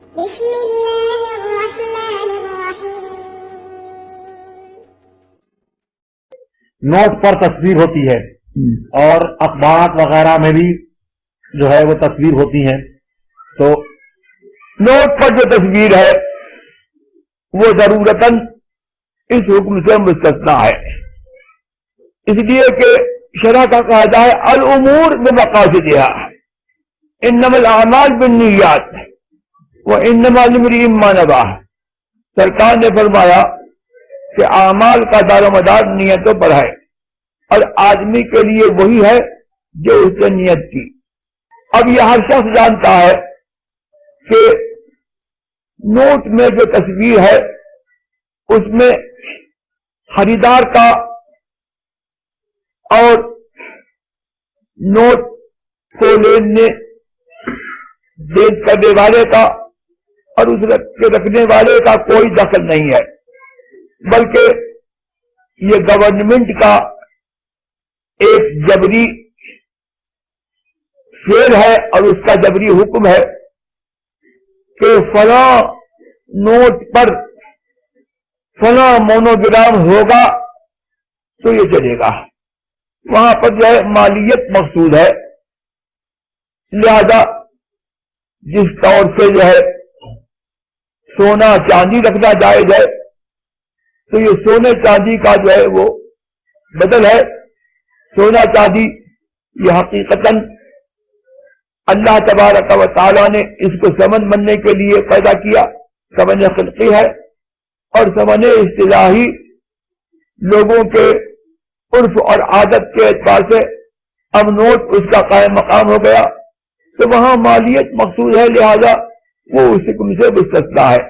بسم اللہ الرحمن الرحیم۔ نوٹ پر تصویر ہوتی ہے اور اخبارات وغیرہ میں بھی جو ہے وہ تصویر ہوتی ہیں، تو نوٹ پر جو تصویر ہے وہ ضرورتاً اس حکم سے مستثنیٰ ہے، اس لیے کہ شرع کا قاعدہ ہے الامور بمقاصدها، انما الاعمال بالنیات وانما لامرئ ما نوى۔ سرکار نے فرمایا کہ اعمال کا دار و مدار نیتوں پر ہے، اور آدمی کے لیے وہی ہے جو اس نے نیت کی۔ اب یہ ہر شخص جانتا ہے کہ نوٹ میں جو تصویر ہے اس میں خریدار کا اور نوٹ کو لینے کرنے والے کا اور اس کے رکھنے والے کا کوئی دخل نہیں ہے، بلکہ یہ گورنمنٹ کا ایک جبری فعل ہے اور اس کا جبری حکم ہے کہ فلاں نوٹ پر فلاں مونوگرام ہوگا تو یہ چلے گا۔ وہاں پر جو ہے مالیت مقصود ہے، لہذا جس طور سے جو ہے سونا چاندی رکھنا جائز ہے تو یہ سونے چاندی کا جو ہے وہ بدل ہے۔ سونا چاندی یہ حقیقتاً اللہ تبارک و تعالیٰ نے اس کو ثمن بننے کے لیے پیدا کیا، ثمن خلقی ہے، اور ثمن اصطلاحی لوگوں کے عرف اور عادت کے اعتبار سے اب نوٹ اس کا قائم مقام ہو گیا، تو وہاں مالیت مقصود ہے، لہذا وہ اس حکم سے مستثنیٰ ہے۔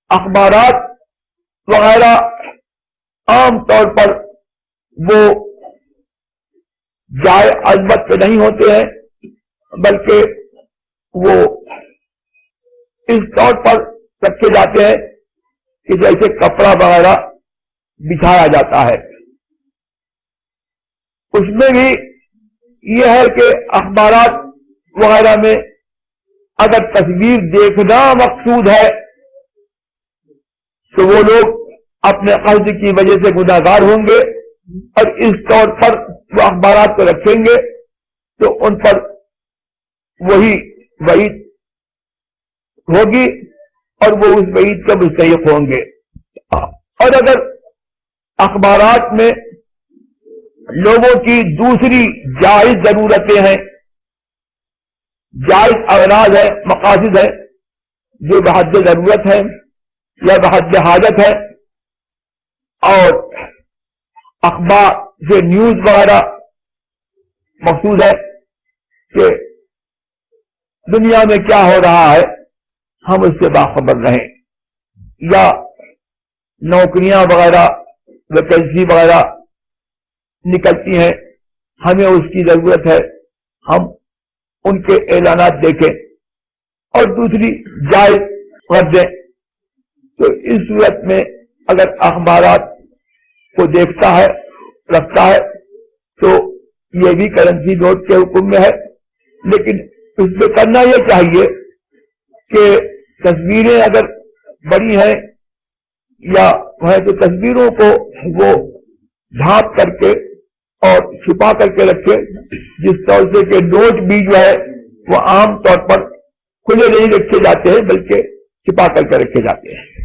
اخبارات وغیرہ عام طور پر وہ جائے عظمت پہ نہیں ہوتے ہیں، بلکہ وہ اس طور پر رکھے جاتے ہیں کہ جیسے کپڑا وغیرہ بچھایا جاتا ہے۔ اس میں بھی یہ ہے کہ اخبارات وغیرہ میں اگر تصویر دیکھنا مقصود ہے تو وہ لوگ اپنے قصد کی وجہ سے گناہگار ہوں گے، اور اس طور پر وہ اخبارات کو رکھیں گے تو ان پر وہی وعید ہوگی اور وہ اس وعید کے مستحق ہوں گے۔ اور اگر اخبارات میں لوگوں کی دوسری جائز ضرورتیں ہیں، جائز اغراض ہیں، مقاصد ہیں جو بحد ضرورت ہے یا بحد حاجت ہے، اور اخبار سے نیوز وغیرہ مقصود ہے کہ دنیا میں کیا ہو رہا ہے ہم اس سے باخبر رہیں، یا نوکریاں وغیرہ ویکینسی وغیرہ نکلتی ہیں، ہمیں اس کی ضرورت ہے، ہم ان کے اعلانات دیکھیں اور دوسری جائز کر دیں۔ تو اس صورت میں اگر اخبارات کو دیکھتا ہے رکھتا ہے تو یہ بھی کرنسی نوٹ کے حکم میں ہے، لیکن اس میں کرنا یہ چاہیے کہ تصویریں اگر بڑی ہیں یا ہے تو تصویروں کو وہ ڈھانپ کر کے اور چھپا کر کے رکھے، جس طور سے کہ نوٹ بھی جو ہے وہ عام طور پر کھلے نہیں رکھے جاتے ہیں بلکہ چھپا کر کے رکھے جاتے ہیں۔